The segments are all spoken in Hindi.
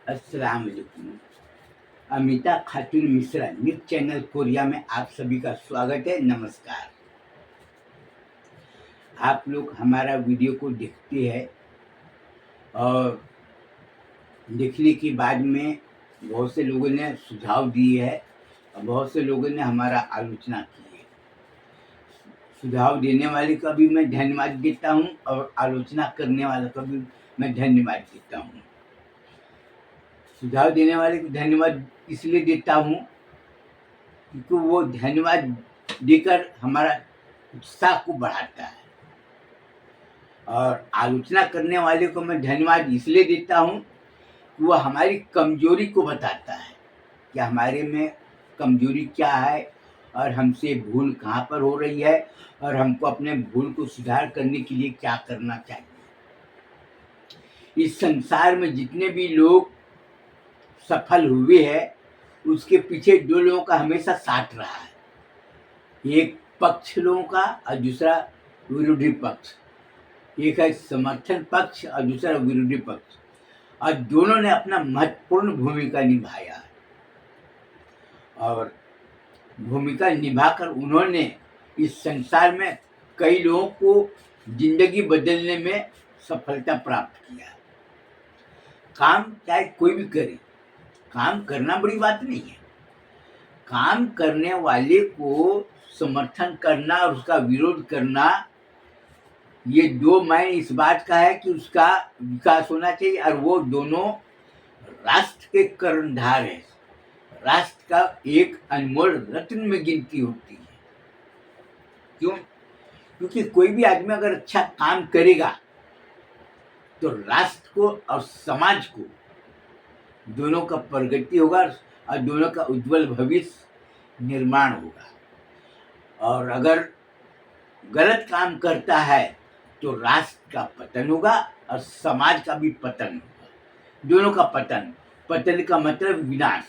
अस्सलाम वालेकुम। अमिता खातून मिश्रा न्यूज़ चैनल कोरिया में आप सभी का स्वागत है। नमस्कार। आप लोग हमारा वीडियो को देखते हैं और देखने के बाद में बहुत से लोगों ने सुझाव दिए हैं और बहुत से लोगों ने हमारा आलोचना की है। सुझाव देने वाले का भी मैं धन्यवाद देता हूँ और आलोचना करने वाले का भी मैं धन्यवाद देता हूँ। सुझाव देने वाले को धन्यवाद इसलिए देता हूँ क्योंकि वो धन्यवाद देकर हमारा उत्साह को बढ़ाता है और आलोचना करने वाले को मैं धन्यवाद इसलिए देता हूँ कि वह हमारी कमजोरी को बताता है कि हमारे में कमजोरी क्या है और हमसे भूल कहाँ पर हो रही है और हमको अपने भूल को सुधार करने के लिए क्या करना चाहिए। इस संसार में जितने भी लोग सफल हुए हैं उसके पीछे दो लोगों का हमेशा साथ रहा है। एक पक्ष लोगों का और दूसरा विरोधी पक्ष। एक है समर्थन पक्ष और दूसरा विरोधी पक्ष, और दोनों ने अपना महत्वपूर्ण भूमिका निभाया है और भूमिका निभाकर उन्होंने इस संसार में कई लोगों को जिंदगी बदलने में सफलता प्राप्त किया। काम चाहे कोई भी करे, काम करना बड़ी बात नहीं है। काम करने वाले को समर्थन करना और उसका विरोध करना, ये दो मायने इस बात का है कि उसका विकास होना चाहिए और वो दोनों राष्ट्र के कर्णधार है। राष्ट्र का एक अनमोल रत्न में गिनती होती है। क्यों? क्योंकि कोई भी आदमी अगर अच्छा काम करेगा तो राष्ट्र को और समाज को दोनों का प्रगति होगा और दोनों का उज्जवल भविष्य निर्माण होगा। और अगर गलत काम करता है तो राष्ट्र का पतन होगा और समाज का भी पतन होगा। दोनों का पतन, पतन का मतलब विनाश।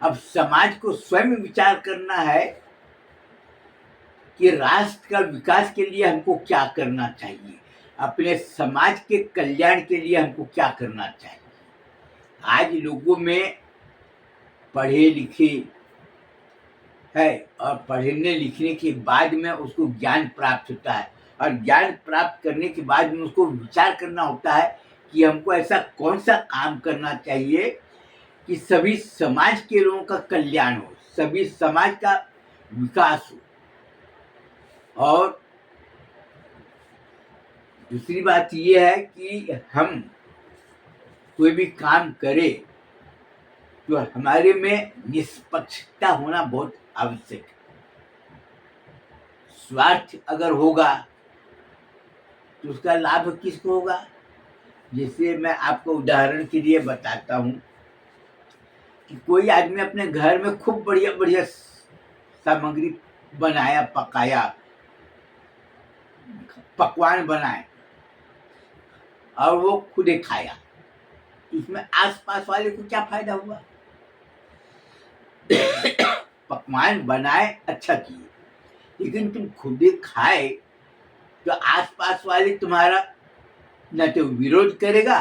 अब समाज को स्वयं विचार करना है कि राष्ट्र का विकास के लिए हमको क्या करना चाहिए, अपने समाज के कल्याण के लिए हमको क्या करना चाहिए। आज लोगों में पढ़े लिखे है और पढ़ने लिखने के बाद में उसको ज्ञान प्राप्त होता है और ज्ञान प्राप्त करने के बाद में उसको विचार करना होता है कि हमको ऐसा कौन सा काम करना चाहिए कि सभी समाज के लोगों का कल्याण हो, सभी समाज का विकास हो। और दूसरी बात यह है कि हम कोई भी काम करें तो हमारे में निष्पक्षता होना बहुत आवश्यक है। स्वार्थ अगर होगा तो उसका लाभ किसको होगा? जैसे मैं आपको उदाहरण के लिए बताता हूँ कि कोई आदमी अपने घर में खूब बढ़िया बढ़िया सामग्री बनाया, पकाया, पकवान बनाए और वो खुद ही खाया, इसमें आसपास वाले को क्या फायदा हुआ? पकवान बनाए, अच्छा किए, लेकिन तुम खुद ही खाए तो आसपास वाले तुम्हारा न तो विरोध करेगा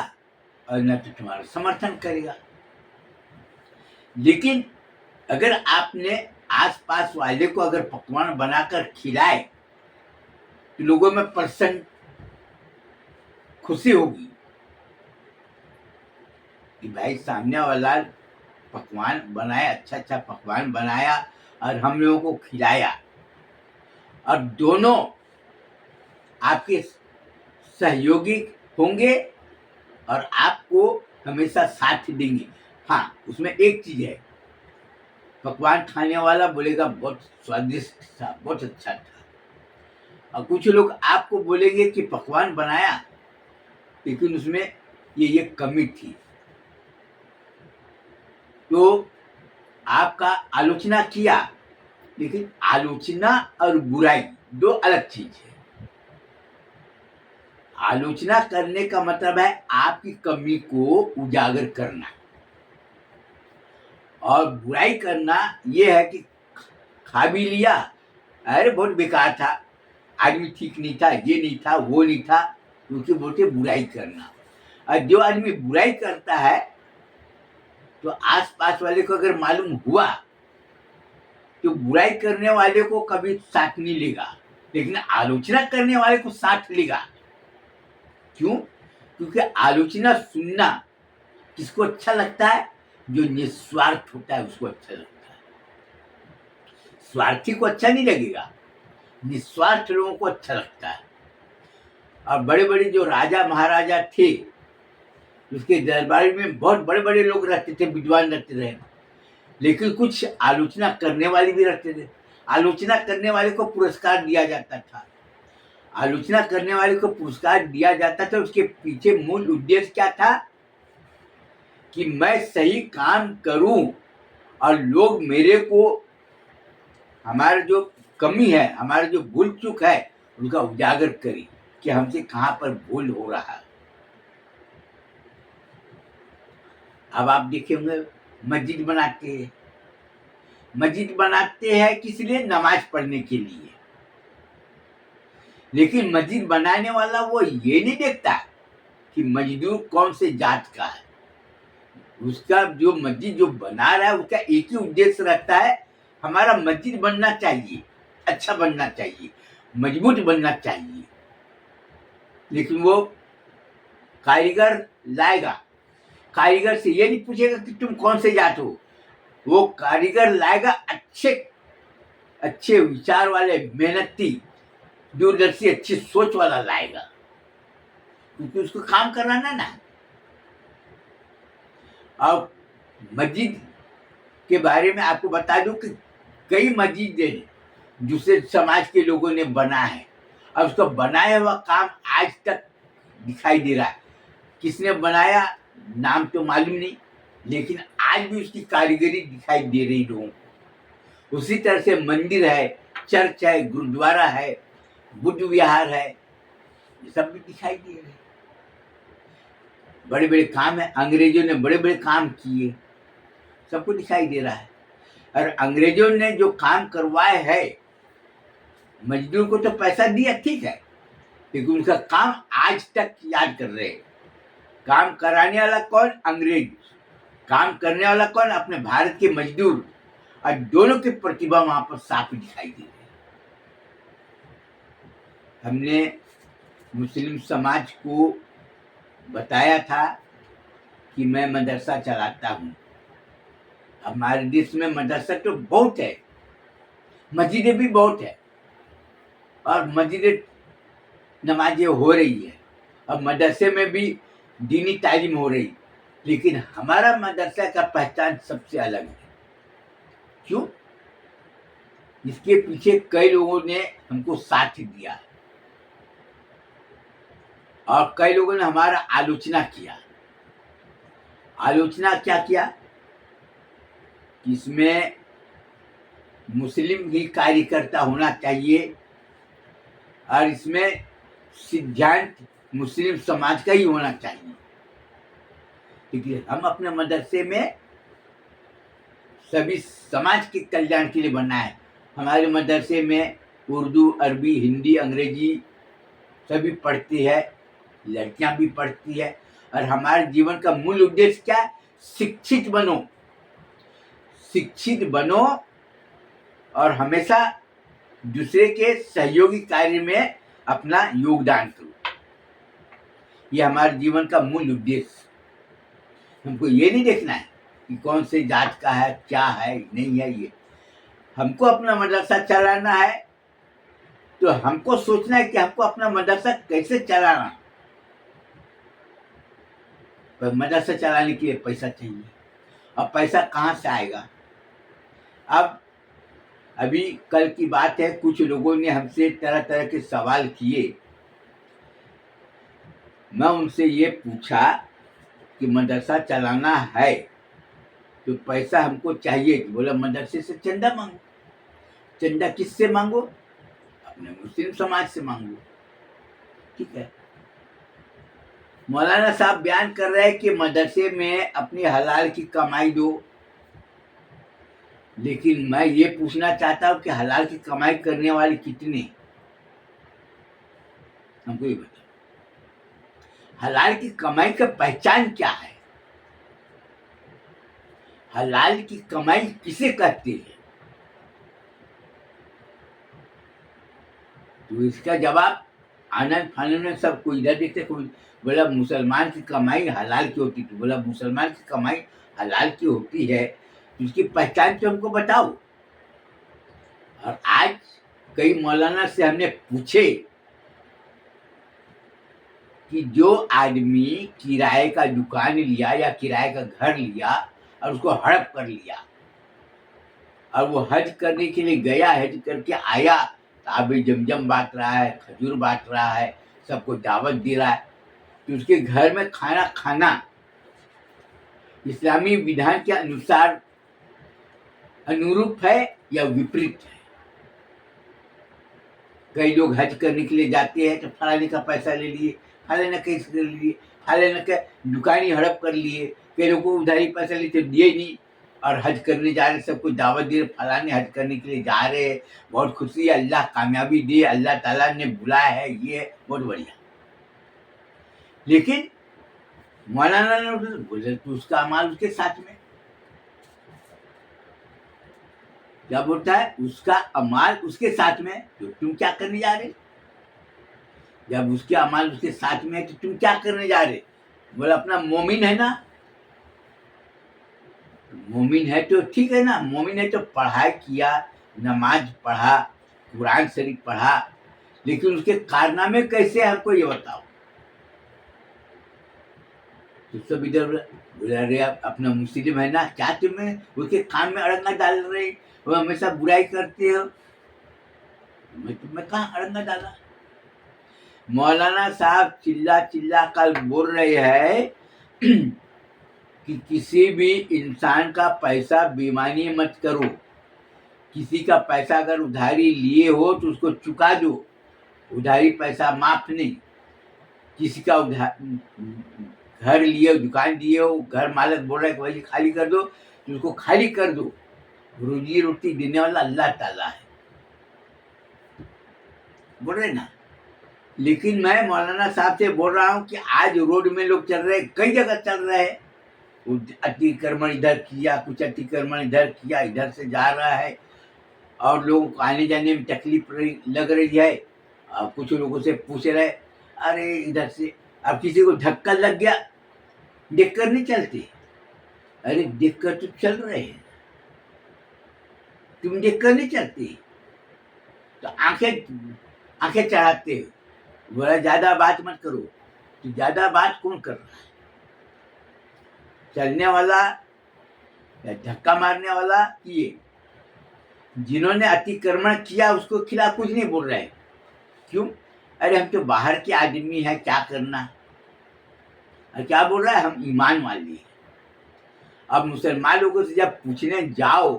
और न तो तुम्हारा समर्थन करेगा। लेकिन अगर आपने आसपास वाले को अगर पकवान बनाकर खिलाए तो लोगों में प्रसन्न खुशी होगी कि भाई सामने वाला पकवान बनाया, अच्छा अच्छा पकवान बनाया और हम लोगों को खिलाया, और दोनों आपके सहयोगी होंगे और आपको हमेशा साथ देंगे। हाँ, उसमें एक चीज है, पकवान खाने वाला बोलेगा बहुत स्वादिष्ट था, बहुत अच्छा था, और कुछ लोग आपको बोलेंगे कि पकवान बनाया लेकिन उसमें ये कमी थी, तो आपका आलोचना किया। लेकिन आलोचना और बुराई दो अलग चीज है। आलोचना करने का मतलब है आपकी कमी को उजागर करना, और बुराई करना यह है कि खा भी लिया, अरे बहुत बेकार था, आदमी ठीक नहीं था, ये नहीं था, वो नहीं था, उसके बोलते बुराई करना। और जो आदमी बुराई करता है तो आस पास वाले को अगर मालूम हुआ तो बुराई करने वाले को कभी साथ नहीं लेगा, लेकिन आलोचना करने वाले को साथ लेगा। क्यों? क्योंकि आलोचना सुनना किसको अच्छा लगता है? जो निस्वार्थ होता है उसको अच्छा लगता है। स्वार्थी को अच्छा नहीं लगेगा, निस्वार्थ लोगों को अच्छा लगता है। और बड़े बड़े जो राजा महाराजा थे, उसके दरबार में बहुत बड़े बड़े लोग रहते थे, विद्वान रहते थे, लेकिन कुछ आलोचना करने वाले भी रहते थे। आलोचना करने वाले को पुरस्कार दिया जाता था। आलोचना करने वाले को पुरस्कार दिया जाता था, उसके पीछे मूल उद्देश्य क्या था? कि मैं सही काम करूं और लोग मेरे को, हमारा जो कमी है, हमारा जो भूल चूक है, उनका उजागर करें कि हमसे कहां पर भूल हो रहा है। अब आप देखे होंगे मस्जिद बनाते हैं। मस्जिद बनाते हैं किस लिए? नमाज पढ़ने के लिए। लेकिन मस्जिद बनाने वाला वो ये नहीं देखता कि मजदूर कौन से जात का है। उसका जो मस्जिद जो बना रहा है उसका एक ही उद्देश्य रहता है, हमारा मस्जिद बनना चाहिए, अच्छा बनना चाहिए, मजबूत बनना चाहिए। लेकिन वो कारीगर लाएगा, कारीगर से ये नहीं पूछेगा कि तुम कौन से जात हो। वो कारीगर लाएगा अच्छे अच्छे विचार वाले, मेहनती, दूरदर्शी, अच्छी सोच वाला लाएगा, क्योंकि उसको काम कराना ना। अब मस्जिद के बारे में आपको बता दूं कि कई मस्जिदें दूसरे समाज के लोगों ने बना है, और उसका बनाया हुआ काम आज तक दिखाई दे रहा है। किसने बनाया नाम तो मालूम नहीं, लेकिन आज भी उसकी कारीगरी दिखाई दे रही लोगों को। उसी तरह से मंदिर है, चर्च है, गुरुद्वारा है, बुद्ध विहार है, ये सब भी दिखाई दे रहे हैं। बड़े बड़े काम है, अंग्रेजों ने बड़े बड़े काम किए, सबको दिखाई दे रहा है। और अंग्रेजों ने जो काम करवाए है, मजदूर को तो पैसा दिया, ठीक है, लेकिन उनका काम आज तक याद कर रहे हैं। काम कराने वाला कौन? अंग्रेज। काम करने वाला कौन? अपने भारत के मजदूर। और दोनों की प्रतिभा वहां पर साफ दिखाई दे रही है। हमने मुस्लिम समाज को बताया था कि मैं मदरसा चलाता हूँ। हमारे देश में मदरसा तो बहुत है, मस्जिदें भी बहुत है, और मस्जिदें नमाजें हो रही है, और मदरसे में भी दीनी तालीम हो रही, लेकिन हमारा मदरसा का पहचान सबसे अलग है। क्यों? इसके पीछे कई लोगों ने हमको साथ दिया, और कई लोगों ने हमारा आलोचना किया। आलोचना क्या किया? इसमें मुस्लिम ही कार्यकर्ता होना चाहिए, और इसमें सिद्धांत मुस्लिम समाज का ही होना चाहिए। क्योंकि हम अपने मदरसे में सभी समाज के कल्याण के लिए बना है। हमारे मदरसे में उर्दू, अरबी, हिंदी, अंग्रेजी सभी पढ़ती है, लड़कियां भी पढ़ती है। और हमारे जीवन का मूल उद्देश्य क्या है? शिक्षित बनो, शिक्षित बनो, और हमेशा दूसरे के सहयोगी कार्य में अपना योगदान करो। ये हमारे जीवन का मूल उद्देश्य। हमको ये नहीं देखना है कि कौन से जात का है, क्या है, नहीं है। ये हमको अपना मदरसा चलाना है, तो हमको सोचना है कि हमको अपना मदरसा कैसे चलाना। पर मदरसा चलाने के लिए पैसा चाहिए, अब पैसा कहाँ से आएगा? अब अभी कल की बात है, कुछ लोगों ने हमसे तरह तरह के सवाल किए। मैं उनसे ये पूछा कि मदरसा चलाना है तो पैसा हमको चाहिए। बोला मदरसे से चंदा मांगो। चंदा किससे मांगो? अपने मुस्लिम समाज से मांगो। ठीक है। मौलाना साहब बयान कर रहे हैं कि मदरसे में अपनी हलाल की कमाई दो, लेकिन मैं ये पूछना चाहता हूँ कि हलाल की कमाई करने वाले कितने? हमको ये बताओ। हलाल की कमाई का पहचान क्या है, हलाल की कमाई किसे कहते हैं? तो इसका जवाब आनंद फानंद में सब कोई इधर देखते, कोई बोला मुसलमान की कमाई हलाल की होती, तो बोला मुसलमान की कमाई हलाल की होती है तो इसकी पहचान तो हमको बताओ। और आज कई मौलाना से हमने पूछे कि जो आदमी किराए का दुकान लिया या किराए का घर लिया और उसको हड़प कर लिया और वो हज करने के लिए गया, हज करके आया, ताबे जमजम बांट रहा है, खजूर बांट रहा है, सबको दावत दे रहा है, तो उसके घर में खाना खाना इस्लामी विधान के अनुसार अनुरूप है या विपरीत है? कई लोग हज करने के लिए जाते हैं तो फलाने का पैसा ले लिए, फलाने का इसका ले लिए, फलाने का दुकानी हड़प कर लिए, कई लोगों को उधारी पैसा लिए तो दिए नहीं और हज करने जा रहे, सबको दावत दे रहे, फलाने हज करने के लिए जा रहे हैं, बहुत खुशी है, अल्लाह कामयाबी दे, अल्लाह ताला ने बुलाया है, ये है, बहुत बढ़िया। लेकिन मौलाना ने बोले तो उसका अमाल उसके साथ में क्या बोलता है, उसका अमाल उसके साथ में, तो तुम क्या करने जा रहे? जब उसके अमाल उसके साथ में है तो तुम क्या करने जा रहे? बोला अपना मोमिन है ना, मोमिन है तो ठीक है ना, मोमिन है तो पढ़ाई किया, नमाज पढ़ा, कुरान शरीफ पढ़ा, लेकिन उसके कारनामे कैसे हमको ये बताओ। तो सब इधर बोला अरे अपना मुस्लिम है ना, क्या तुम्हें उसके काम में अड़ंगा डाल रहे, वो हमेशा बुराई करते हो, मैं तुम्हें कहाँ अड़ंगा डाला? मौलाना साहब चिल्ला चिल्ला कर बोल रहे हैं कि किसी भी इंसान का पैसा बेईमानी मत करो, किसी का पैसा अगर उधारी लिए हो तो उसको चुका दो, उधारी पैसा माफ नहीं। किसी का घर लिए, दुकान दिए हो, घर मालिक बोल रहा है कि भाई खाली कर दो तो उसको खाली कर दो, रोजी रोटी देने वाला अल्लाह ताला है, बोल रहे ना। लेकिन मैं मौलाना साहब से बोल रहा हूँ कि आज रोड में लोग चल रहे हैं, कई जगह चल रहे हैं, अतिक्रमण इधर किया, कुछ अतिक्रमण इधर किया, इधर से जा रहा है और लोगों को आने जाने में तकलीफ लग रही है। और कुछ लोगों से पूछ रहे अरे इधर से, अब किसी को धक्का लग गया, देखकर नहीं चलते, अरे देखकर तो चल रहे हैं, तुम देखकर नहीं चलते तो आंखें चढ़ाते हो, बोला ज्यादा बात मत करो, तो ज्यादा बात कौन कर रहा है, चलने वाला या धक्का मारने वाला? ये जिन्होंने अतिक्रमण किया उसको खिलाफ कुछ नहीं बोल रहे हैं, क्यों? अरे हम तो बाहर के आदमी हैं, क्या करना। और क्या बोल रहा है, हम ईमान वाले हैं। अब मुसलमान लोगों से जब पूछने जाओ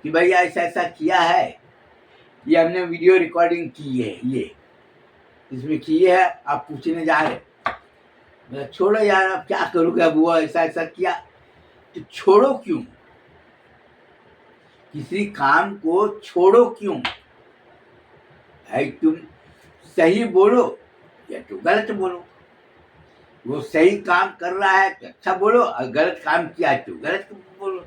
कि भैया ऐसा ऐसा किया है, ये हमने वीडियो रिकॉर्डिंग की है, ये इसमें किए है, आप पूछने जा रहे, छोड़ो यार, अब क्या करोगे, अब वो ऐसा ऐसा किया, तो छोड़ो क्यों? किसी काम को छोड़ो क्यों? भाई तुम सही बोलो या तो गलत बोलो, वो सही काम कर रहा है तो अच्छा बोलो, और गलत काम किया तो गलत बोलो।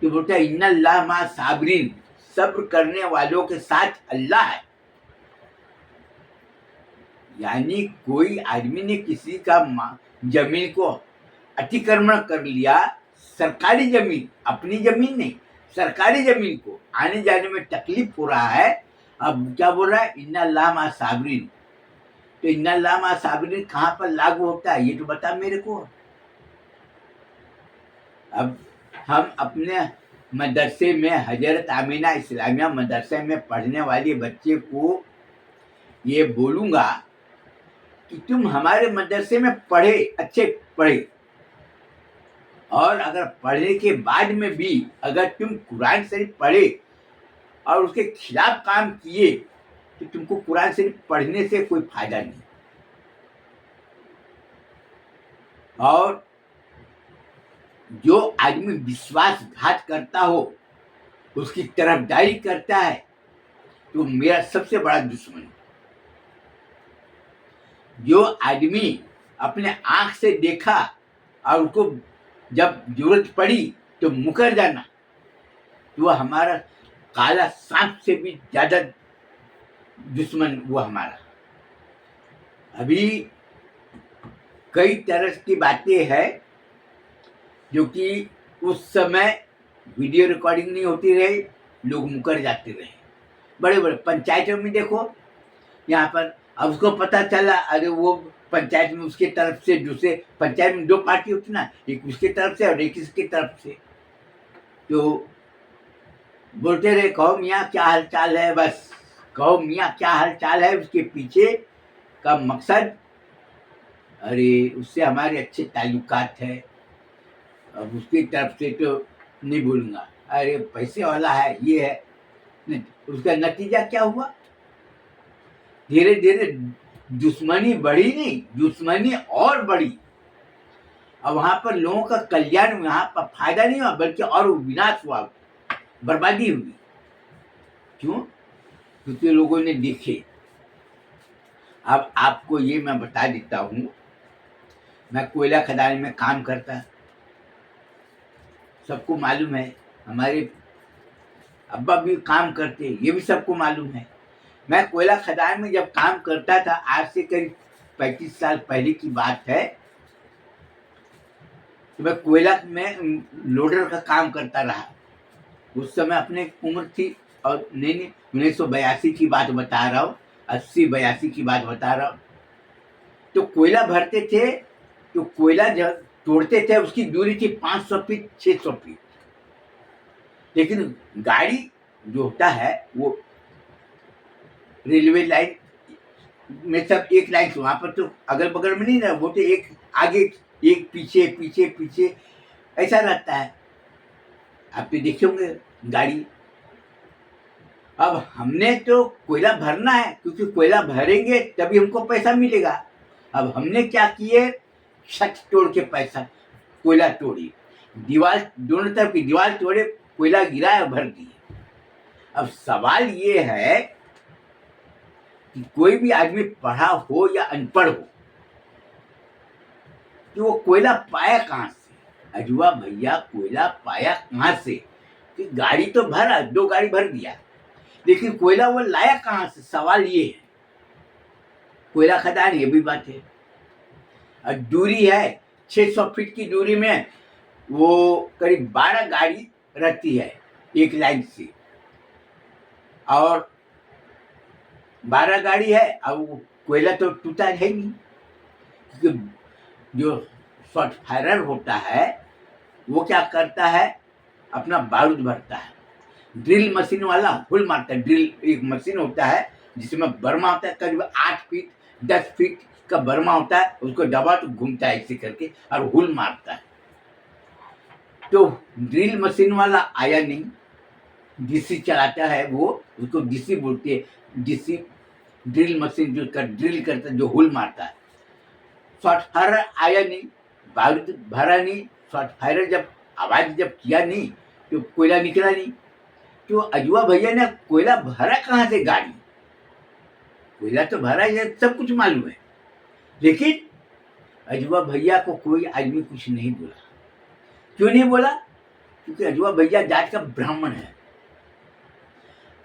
तो बोलता है इन्नल्लाह मा साबिरीन, सब्र करने वालों के साथ अल्लाह है। यानी कोई आदमी ने किसी का जमीन को अतिक्रमण कर लिया, सरकारी जमीन, अपनी जमीन नहीं, सरकारी जमीन को आने जाने में तकलीफ हो रहा है, अब क्या बोल रहा है, इन्नल्लाह मा साबिरीन। तो इन्नल्लाह मा साबिरीन कहाँ पर लागू होता है, ये तो बता मेरे को। अब हम अपने मदरसे में, हजरत आमीना इस्लामिया मदरसे में पढ़ने वाले बच्चे को ये बोलूँगा कि तुम हमारे मदरसे में पढ़े, अच्छे पढ़े, और अगर पढ़ने के बाद में भी अगर तुम कुरान शरीफ पढ़े और उसके खिलाफ काम किए तो तुमको कुरान शरीफ पढ़ने से कोई फायदा नहीं। और जो आदमी विश्वासघात करता हो, उसकी तरफदारी करता है, तो मेरा सबसे बड़ा दुश्मन है। जो आदमी अपने आंख से देखा और उसको जब जरूरत पड़ी तो मुकर जाना, तो वो हमारा काला सांप से भी ज्यादा दुश्मन वो हमारा। अभी कई तरह की बातें हैं जो कि उस समय वीडियो रिकॉर्डिंग नहीं होती रही, लोग मुकर जाते रहे। बड़े बड़े पंचायतों में देखो, यहाँ पर अब उसको पता चला, अरे वो पंचायत में उसके तरफ से, दूसरे पंचायत में 2 पार्टी होती ना, एक उसके तरफ से और एक इसके तरफ से, तो बोलते रहे कहो मियाँ क्या हाल चाल है, बस कहो मियाँ क्या हाल चाल है। उसके पीछे का मकसद, अरे उससे हमारे अच्छे ताल्लुकात है, अब उसकी तरफ से तो नहीं बोलूँगा, अरे पैसे वाला है, ये है। नहीं, उसका नतीजा क्या हुआ, धीरे धीरे दुश्मनी बढ़ी नहीं, दुश्मनी और बढ़ी। अब वहां पर लोगों का कल्याण, यहाँ पर फायदा नहीं हुआ बल्कि और विनाश हुआ, बर्बादी हुई। क्यों? क्योंकि लोगों ने देखे। अब आपको ये मैं बता देता हूँ, मैं कोयला खदान में काम करता, सबको मालूम है, हमारे अब्बा भी काम करते, ये भी सबको मालूम है। मैं कोयला खदान में जब काम करता था, आज से करीब 35 साल पहले की बात है, तो मैं कोयला में लोडर का काम करता रहा। उस समय अपने उम्र थी, और नहीं 1982 की बात बता रहा हूँ, 80-82 की बात बता रहा हूँ। तो कोयला भरते थे, तो कोयला जब तोड़ते थे उसकी दूरी थी 500 फीट 600 फीट, लेकिन गाड़ी जो होता है वो रेलवे लाइन में सब एक लाइन से, वहां पर तो अगल बगल में नहीं रहा, वो तो एक आगे एक पीछे पीछे पीछे ऐसा रहता है। आप तो देखे होंगे गाड़ी। अब हमने तो कोयला भरना है, क्योंकि कोयला भरेंगे तभी हमको पैसा मिलेगा। अब हमने क्या किए, छत तोड़ के पैसा, कोयला तोड़ी, दीवार दोनों तरफ की दीवार तोड़े, कोयला गिराया, भर दिए। अब सवाल ये है कि कोई भी आदमी पढ़ा हो या अनपढ़ हो, कि वो कोयला पाया कहाँ से? अजुआ भैया कोयला पाया कहाँ से? कि गाड़ी तो भरा, 2 गाड़ी भर दिया, लेकिन कोयला वो लाया कहाँ से? सवाल ये है। कोयला खदान, ये भी बात है। और दूरी है 600 फीट की दूरी में, वो करीब 12 गाड़ी रहती है एक लाइन से, और 12 गाड़ी है। अब कोयला तो टूटा है नहीं, क्योंकि जो शॉर्ट फायरर होता है वो क्या करता है, अपना बारूद भरता है, ड्रिल मशीन वाला हुल मारता है। ड्रिल एक मशीन होता है जिसमें बर्मा होता है, करीब 8 फीट 10 फीट का बर्मा होता है, उसको दबा तो घूमता है ऐसे करके और हुल मारता है। तो ड्रिल मशीन वाला आया नहीं, डीसी चलाता है वो, उसको डीसी बोलते हैं, डीसी ड्रिल मशीन जो ड्रिल करता है, जो हुल मारता है। शॉर्ट फायरर आया नहीं, बारूद भरा नहीं, शॉर्ट फायरर जब आवाज जब किया नहीं तो कोयला निकला नहीं। तो अजुआ भैया ने कोयला भरा कहाँ से? गाड़ी कोयला तो भरा, ये सब कुछ मालूम है, लेकिन अजुआ भैया को कोई आदमी कुछ नहीं बोला। क्यों नहीं बोला? क्योंकि अजुआ भैया जात का ब्राह्मण है।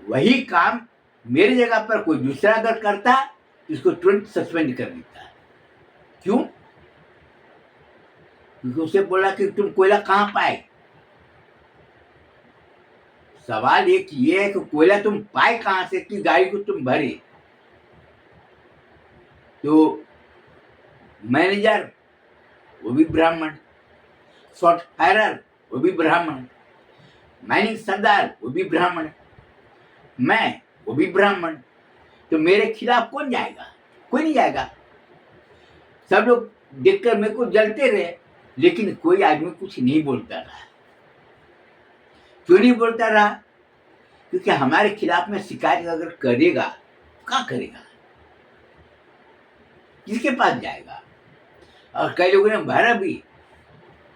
वही काम मेरी जगह पर कोई दूसरा अगर करता तो इसको तुरंत सस्पेंड कर देता। क्यों? क्योंकि उसे बोला कि तुम कोयला कहाँ पाए। सवाल एक ये है कि कोयला तुम पाए कहाँ से कि गाड़ी को तुम भरे। तो मैनेजर वो भी ब्राह्मण, शॉर्ट फायरर वो भी ब्राह्मण, माइनिंग सरदार वो भी ब्राह्मण, मैं वो भी ब्राह्मण, तो मेरे खिलाफ कौन जाएगा? कोई नहीं जाएगा। सब लोग देखकर मेरे को जलते रहे, लेकिन कोई आदमी कुछ नहीं बोलता रहा। क्यों नहीं बोलता रहा? क्योंकि हमारे खिलाफ में शिकायत अगर करेगा क्या करेगा, किसके पास जाएगा? और कई लोगों ने भरा भी,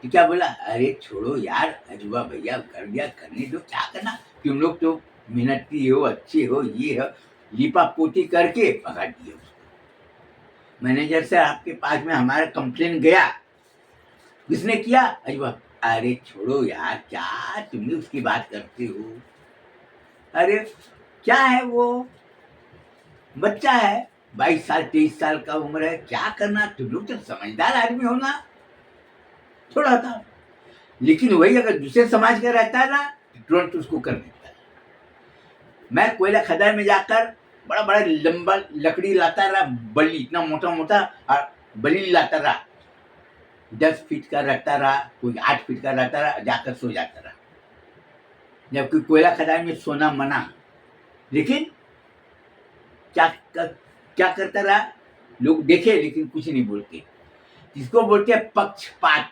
तो क्या बोला, अरे छोड़ो यार, अजुआ भैया कर दिया, करने दो, क्या करना, तुम लोग तो मेहनती हो, अच्छे हो, ये हो, लिपा पोती करके पकड़ दिए उसको। मैनेजर से आपके पास में हमारा कंप्लेन गया, किसने किया? अरे छोड़ो यार, क्या तुम भी उसकी बात करते हो? अरे क्या है वो, बच्चा है, 22 साल 23 साल का उम्र है, क्या करना, तुम लोग तो समझदार आदमी हो ना, थोड़ा था। लेकिन वही अगर दूसरे समाज का रहता है ना, तुरंत उसको कर देता है। मैं कोयला खदान में जाकर बड़ा बड़ा लंबा लकड़ी लाता रहा, बल्ली इतना मोटा मोटा, और बल्ली लाता रहा, 10 फीट का रखता रहा, कोई 8 फीट का रहता रहा, जाकर सो जाता रहा, जबकि कोयला खदान में सोना मना। लेकिन क्या क्या करता रहा, लोग देखे लेकिन कुछ नहीं बोलते। इसको बोलते हैं पक्षपात,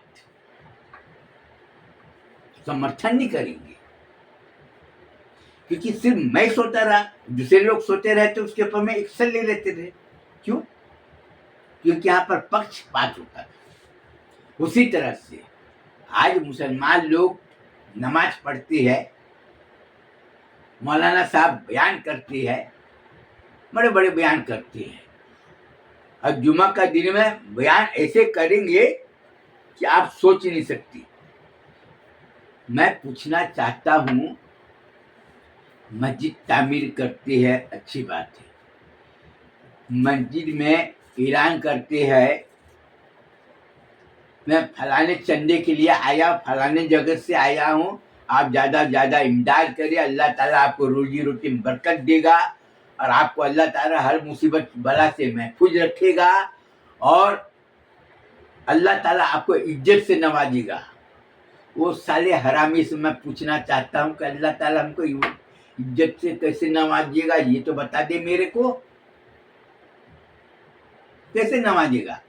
समर्थन नहीं करेंगे, क्योंकि सिर्फ मैं सोता रहा, दूसरे लोग सोते रहे तो उसके ऊपर में एक्शन ले लेते थे। क्यों? क्योंकि यहाँ पर पक्षपात होता था। उसी तरह से आज मुसलमान लोग नमाज पढ़ते हैं, मौलाना साहब बयान करते हैं, बड़े बड़े बयान करते हैं, और जुमा का दिन में बयान ऐसे करेंगे कि आप सोच नहीं सकती। मैं पूछना चाहता हूँ, मस्जिद तामीर करते हैं, अच्छी बात है, मस्जिद में ऐलान करते हैं मैं फलाने चंदे के लिए आया, फलाने जगह से आया हूँ, आप ज़्यादा ज़्यादा इमदाद करिए, अल्लाह ताला आपको रोजी रोटी में बरकत देगा, और आपको अल्लाह ताला हर मुसीबत बला से महफूज रखेगा, और अल्लाह ताला आपको इज्जत से नवाजेगा। वो साले हरामी से मैं पूछना चाहता हूँ कि अल्लाह ताला हमको इज्जत से कैसे नवाजेगा, ये तो बता दे मेरे को, कैसे नवाजेगा?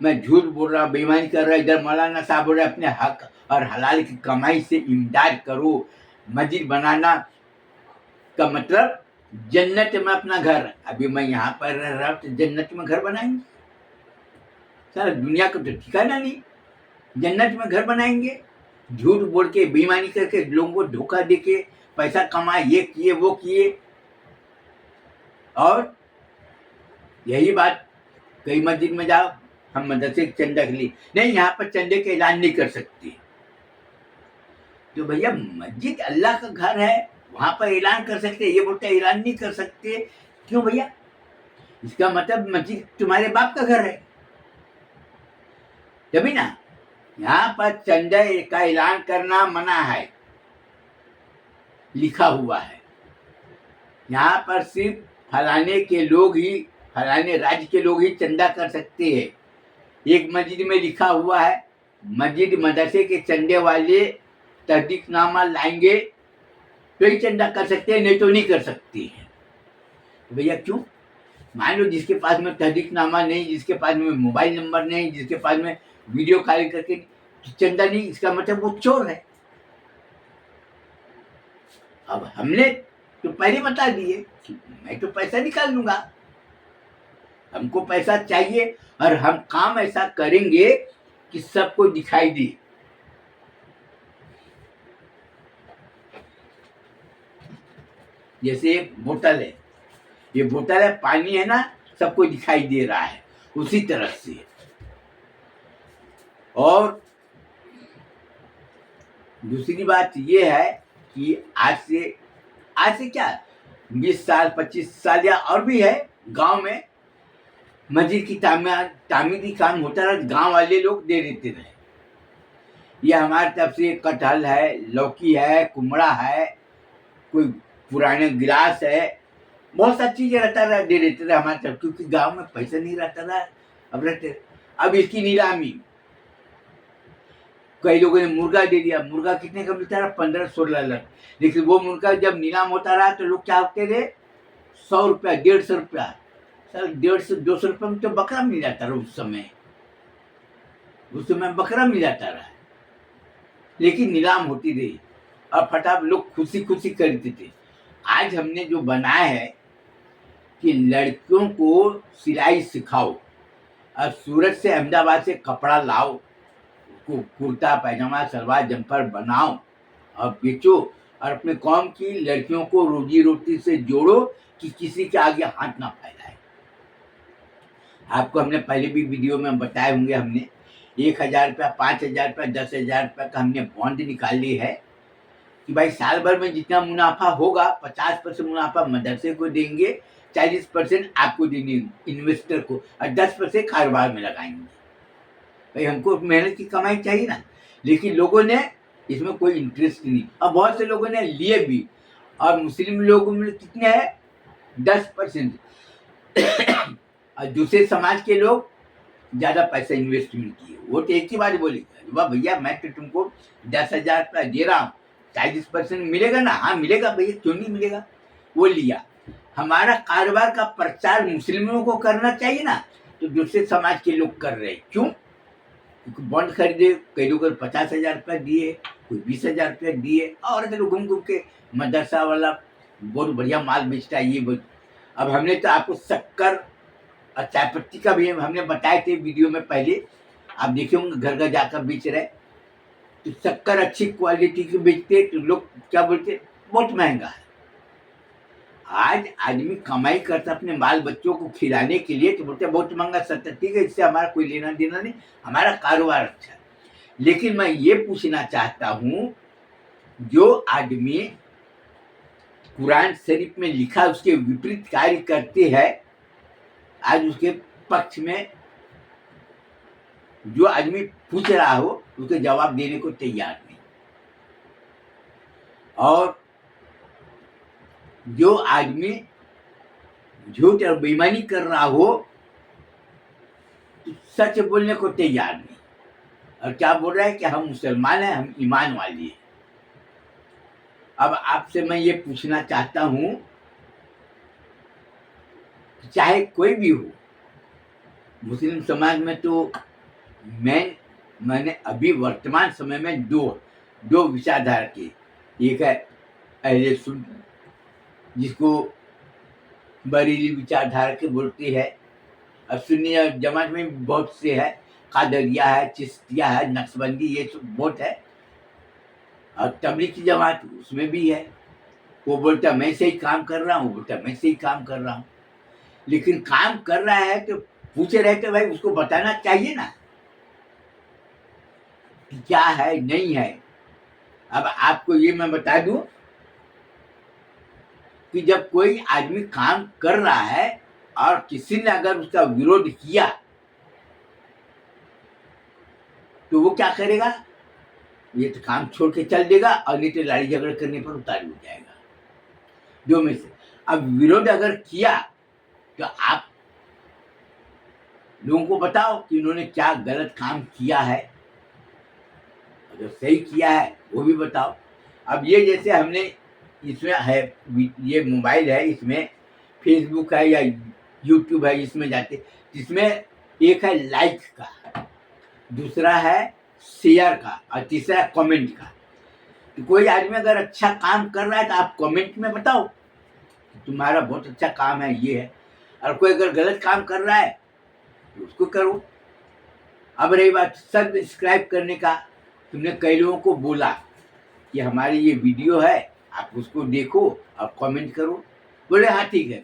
मैं झूठ बोल रहा, बेईमानी कर रहा, इधर मौलाना साहब बोल रहे अपने हक और हलाल की कमाई से इमदाद करो। मस्जिद बनाना का मतलब जन्नत में अपना घर, अभी मैं यहाँ पर रह रहा हूँ तो जन्नत में घर बनाएंगे? सारा दुनिया को तो ठिकाना नहीं, जन्नत में घर बनाएंगे? झूठ बोल के, बेईमानी करके, लोगों को धोखा दे के पैसा कमाए, ये किए वो किए। और यही बात कई मस्जिद में जाओ, हम मदरसे के चंदा के लिए नहीं, यहाँ पर चंदे के ऐलान नहीं कर सकते। तो भैया मस्जिद अल्लाह का घर है, वहां पर ऐलान कर सकते, ये बोलते ऐलान नहीं कर सकते, क्यों भैया? इसका मतलब मस्जिद तुम्हारे बाप का घर है, तभी ना। यहाँ पर चंदे का ऐलान करना मना है, लिखा हुआ है। यहाँ पर सिर्फ फलाने के लोग ही, फलाने राज्य के लोग ही चंदा कर सकते हैं। एक मस्जिद में लिखा हुआ है, मस्जिद मदरसे के चंदे वाले तहदीकनामा लाएंगे तो ही चंदा कर सकते हैं, नहीं तो नहीं कर सकते हैं। तो भैया क्यों? मान लो जिसके पास में तहदीकनामा नहीं, जिसके पास में मोबाइल नंबर नहीं, जिसके पास में वीडियो कॉल करके चंदा नहीं, इसका मतलब वो चोर है। अब हमने तो पहले बता दिए कि मैं तो पैसा निकाल लूंगा, हमको पैसा चाहिए, और हम काम ऐसा करेंगे कि सबको दिखाई दे। जैसे एक बोतल है, ये बोतल है, पानी है ना, सबको दिखाई दे रहा है, उसी तरह से। और दूसरी बात ये है कि आज से क्या 20 साल 25 साल या और भी है, गांव में मस्जिद की तामीरी काम होता रहा, गांव वाले लोग दे देते रहे। ये हमारे तरफ से कटहल है, लौकी है, कुमड़ा है, कोई पुराने गिलास है, बहुत सारी चीजें रहता रहा, दे देते रहे हमारे तरफ, क्योंकि गांव में पैसा नहीं रहता रहा। अब इसकी नीलामी, कई लोगों ने मुर्गा दे दिया, मुर्गा कितने का मिलता रहा? 15-16 लाख। लेकिन वो मुर्गा जब नीलाम होता रहा तो लोग क्या होते थे, 100 रुपया 150 रुपया, सर 150-200 रुपये में तो बकरा मिल जाता रहा उस समय बकरा मिल जाता रहा। लेकिन नीलाम होती रही और फटाफट लोग खुशी खुशी खरीदते थे। आज हमने जो बनाया है कि लड़कियों को सिलाई सिखाओ, और सूरत से अहमदाबाद से कपड़ा लाओ, कुर्ता पैजामा सलवार जम्पर बनाओ और बेचो, और अपने कौम की लड़कियों को रोजी रोटी से जोड़ो कि किसी के आगे हाथ ना फैलाए। आपको हमने पहले भी वीडियो में बताए होंगे, हमने 1,000 रुपया, 5,000 रुपया, 10,000 रुपया का हमने बॉन्ड निकाली है कि भाई साल भर में जितना मुनाफा होगा 50% मुनाफा मदरसे को देंगे, 40% आपको देंगे इन्वेस्टर को, और 10% कारोबार में लगाएंगे। भाई हमको मेहनत की कमाई चाहिए ना, लेकिन लोगों ने इसमें कोई इंटरेस्ट नहीं, और बहुत से लोगों ने लिए भी, और मुस्लिम लोगों में कितने हैं 10%, और दूसरे समाज के लोग ज्यादा पैसा इन्वेस्टमेंट किए। वो तो एक ही बात बोलेगा, वाह भैया मैं तो तुमको 10,000 रुपया दे रहा हूँ, 40% मिलेगा ना, हाँ मिलेगा भैया, क्यों नहीं मिलेगा। वो लिया। हमारा कारोबार का प्रचार मुस्लिमों को करना चाहिए ना, तो दूसरे समाज के लोग कर रहे, क्यों? क्योंकि बॉन्ड खरीदे, कई लोग 50,000 रुपया दिए, कोई 20,000 रुपया दिए, और लोग घूम घूम के मदरसा वाला बहुत बढ़िया माल बेचता है ये। अब हमने तो आपको शक्कर और चाय पत्ती का भी हमने बताए थे वीडियो में पहले, आप देखे होंगे घर घर जाकर बेच रहे। तो शक्कर अच्छी क्वालिटी की बेचते तो लोग क्या बोलते, बहुत महंगा है। आज आदमी कमाई करता अपने बाल बच्चों को खिलाने के लिए, तो बोलते बहुत महंगा सत्तर, ठीक है, इससे हमारा कोई लेना देना नहीं, हमारा कारोबार अच्छा है। लेकिन मैं ये पूछना चाहता हूँ, जो आदमी कुरान शरीफ में लिखा उसके विपरीत कार्य करते हैं, आज उसके पक्ष में जो आदमी पूछ रहा हो उसके जवाब देने को तैयार नहीं, और जो आदमी झूठ और बेईमानी कर रहा हो तो सच बोलने को तैयार नहीं, और क्या बोल रहा है कि हम मुसलमान हैं, हम ईमान वाले हैं। अब आपसे मैं ये पूछना चाहता हूं, चाहे कोई भी हो, मुस्लिम समाज में तो मैंने अभी वर्तमान समय में दो विचारधारा के, एक है अहले सुन्नत जिसको बरेली विचारधारा के बोलते हैं, और सुन्नी जमात में बहुत से है, कादरिया है, चिश्तिया है, नक्शबंदी, ये सब बहुत है, और तबलीग की जमात उसमें भी है। वो बोलता मैं सही काम कर रहा हूँ, वो बोलता मैं सही काम कर रहा हूँ। लेकिन काम कर रहा है तो पूछे रहे तो भाई उसको बताना चाहिए ना कि क्या है नहीं है। अब आपको ये मैं बता दूं कि जब कोई आदमी काम कर रहा है और किसी ने अगर उसका विरोध किया तो वो क्या करेगा, ये तो काम छोड़ के चल देगा, और नहीं तो लड़ाई झगड़ा करने पर उतारू हो जाएगा, दो में से। अब विरोध अगर किया तो आप लोगों को बताओ कि उन्होंने क्या गलत काम किया है, अगर सही किया है वो भी बताओ। अब ये जैसे हमने इसमें है, ये मोबाइल है, इसमें फेसबुक है या यूट्यूब है, इसमें जाते, जिसमें एक है लाइक का, दूसरा है शेयर का, और तीसरा है कमेंट का। तो कोई आदमी अगर अच्छा काम कर रहा है तो आप कमेंट में बताओ तुम्हारा बहुत अच्छा काम है, ये है। और कोई अगर गलत काम कर रहा है तो उसको करो। अब रही बात सब्सक्राइब करने का, तुमने कई लोगों को बोला कि हमारी ये वीडियो है, आप उसको देखो और कमेंट करो। बोले हाँ ठीक है,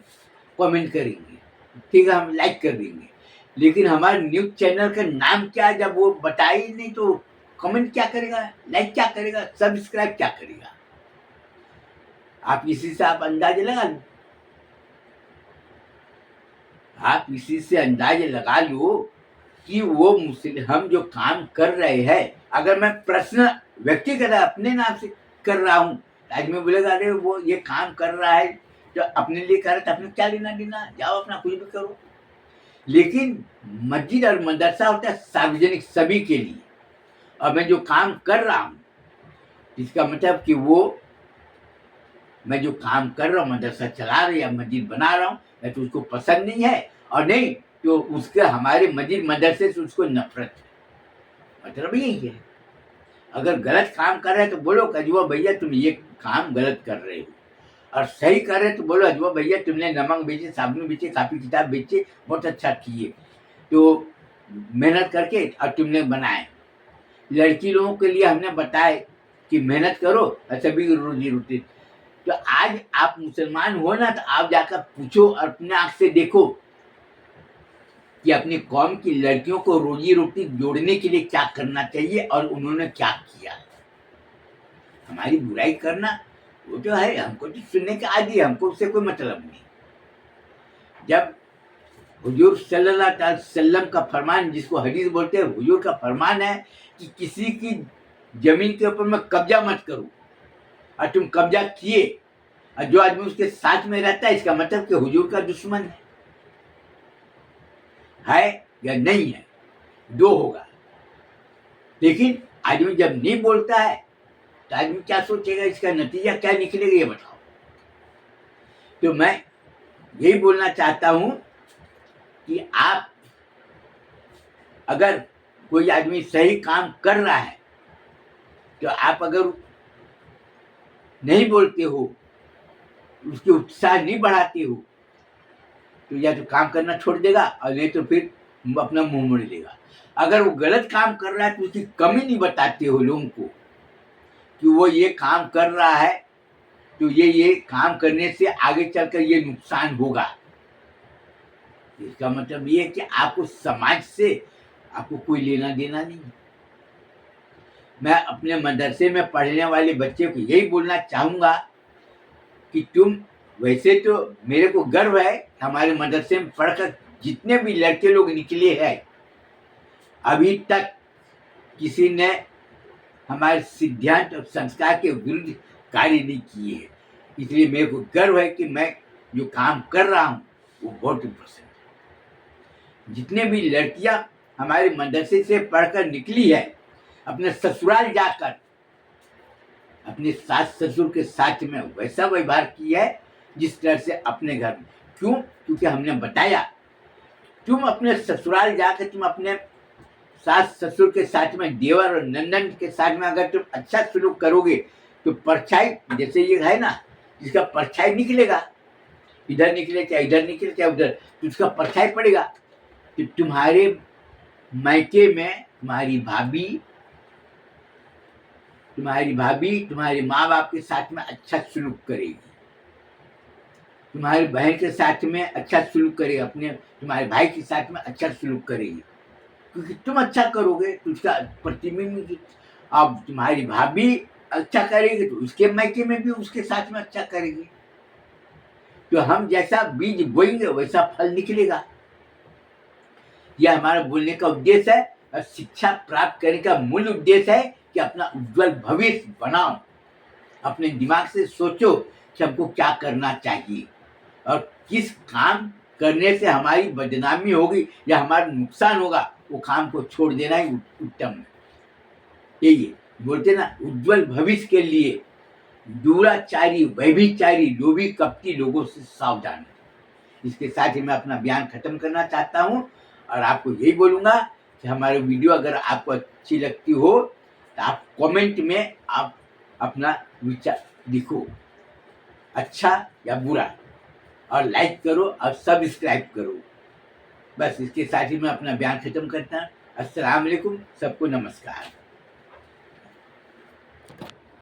कमेंट करेंगे, ठीक है, हम लाइक कर देंगे। लेकिन हमारे न्यूज चैनल का नाम क्या है जब वो बताए ही नहीं, तो कमेंट क्या करेगा, लाइक क्या करेगा, सब्सक्राइब क्या करेगा। आप इसी से आप अंदाजे लगा लो, आप इसी से अंदाजे लगा लो कि वो मुस्लिम हम जो काम कर रहे हैं, अगर मैं प्रश्न व्यक्तिगत अपने नाम से कर रहा हूँ, आज में बोलेगा अरे वो ये काम कर रहा है तो अपने लिए कर रहा है, तो अपने क्या लेना देना, जाओ अपना कुछ भी करो। लेकिन मस्जिद और मदरसा होता है सार्वजनिक सभी के लिए, और मैं जो काम कर रहा हूँ इसका मतलब कि वो मैं जो काम कर रहा हूँ, मदरसा चला रहा हूँ या मस्जिद बना रहा हूँ, मैं तो उसको पसंद नहीं है, और नहीं तो उसके हमारे मस्जिद मदरसे से उसको नफरत है, मतलब यही है। अगर गलत काम कर रहे हैं तो बोलो अजवा भैया तुम ये काम गलत कर रहे हो, और सही कर रहे तो बोलो अजवा भैया तुमने नमक बेचे, साबुन बेचे, कापी किताब बेचे, बहुत अच्छा किए, तो मेहनत करके और तुमने बनाए। लड़की लोगों के लिए हमने बताए कि मेहनत करो और सभी रोजी रोटी। तो आज आप मुसलमान हो ना, तो आप जाकर पूछो और अपने आँख से देखो कि अपनी कौम की लड़कियों को रोजी रोटी जोड़ने के लिए क्या करना चाहिए और उन्होंने क्या किया। हमारी बुराई करना वो तो है, हमको तो सुनने के आदि है, हमको उससे कोई मतलब नहीं। जब हुजूर सल्लल्लाहु अलैहि वसल्लम का फरमान, जिसको हदीस बोलते हैं, हुजूर का फरमान है कि किसी की जमीन के ऊपर मैं कब्जा मत करूं, और तुम कब्जा किए और जो आदमी उसके साथ में रहता है, इसका मतलब कि हुजूर का दुश्मन है या नहीं है, दो होगा। लेकिन आदमी जब नहीं बोलता है तो आदमी क्या सोचेगा, इसका नतीजा क्या निकलेगा, ये बताओ। तो मैं यही बोलना चाहता हूं कि आप अगर कोई आदमी सही काम कर रहा है तो आप अगर नहीं बोलते हो, उसके उत्साह नहीं बढ़ाते हो, तो या तो काम करना छोड़ देगा और नहीं तो फिर अपना मुंह मोड़ लेगा। अगर वो गलत काम कर रहा है तो उसकी कमी नहीं बताते हो लोगों को कि वो ये काम कर रहा है तो ये काम करने से आगे चलकर ये नुकसान होगा। इसका मतलब ये है कि आपको समाज से आपको कोई लेना देना नहीं। मैं अपने मदरसे में पढ़ने वाले बच्चे को यही बोलना चाहूंगा कि तुम, वैसे तो मेरे को गर्व है हमारे मदरसे में पढ़कर जितने भी लड़के लोग निकले हैं, अभी तक किसी ने हमारे सिद्धांत और संस्कार के विरुद्ध कार्य नहीं किए हैं। इसलिए मेरे को गर्व है कि मैं जो काम कर रहा हूँ वो बहुत पसंद है। जितने भी लड़कियां हमारे मदरसे से पढ़कर निकली है, अपने ससुराल जाकर अपने सास ससुर के साथ में वैसा व्यवहार किया है जिस तरह से अपने घर में। क्यों? क्योंकि हमने बताया तुम अपने ससुराल जाकर तुम अपने सास ससुर के साथ में, देवर और नंदन के साथ में अगर तुम अच्छा सलूक करोगे तो परछाई, जैसे ये है ना, जिसका परछाई निकलेगा, इधर निकले चाहे इधर निकले चाहे उधर, तो उसका परछाई पड़ेगा। तो तुम्हारे मायके में तुम्हारी भाभी तुम्हारे माँ बाप के साथ में अच्छा सलूक करेगी, तुम्हारी बहन के साथ में अच्छा सलूक करेगी, अपने तुम्हारे भाई के साथ में अच्छा सलूक करेगी, क्योंकि तुम अच्छा करोगे तो उसका प्रतिबिंब। अब तुम्हारी भाभी अच्छा करेगी तो उसके मायके में भी उसके साथ में अच्छा करेगी। तो हम जैसा बीज बोएंगे वैसा फल निकलेगा। यह हमारा बोलने का उद्देश्य है और शिक्षा प्राप्त करने का मूल उद्देश्य है कि अपना उज्जवल भविष्य बनाओ। अपने दिमाग से सोचो कि हमको क्या करना चाहिए और किस काम करने से हमारी बदनामी होगी या हमारा नुकसान होगा, वो काम को छोड़ देना ही उत्तम है। यही बोलते ना, उज्जवल भविष्य के लिए दुराचारी, व्यभिचारी, लोभी, कपटी लोगों से सावधान। इसके साथ ही मैं अपना बयान खत्म करना चाहता हूँ और आपको यही बोलूँगा कि हमारी वीडियो अगर आपको अच्छी लगती हो तो आप कमेंट में आप अपना विचार लिखो, अच्छा या बुरा, और लाइक करो और सब्सक्राइब करो। बस इसके साथ ही मैं अपना बयान खत्म करता हूँ। अस्सलाम वालेकुम, सबको नमस्कार।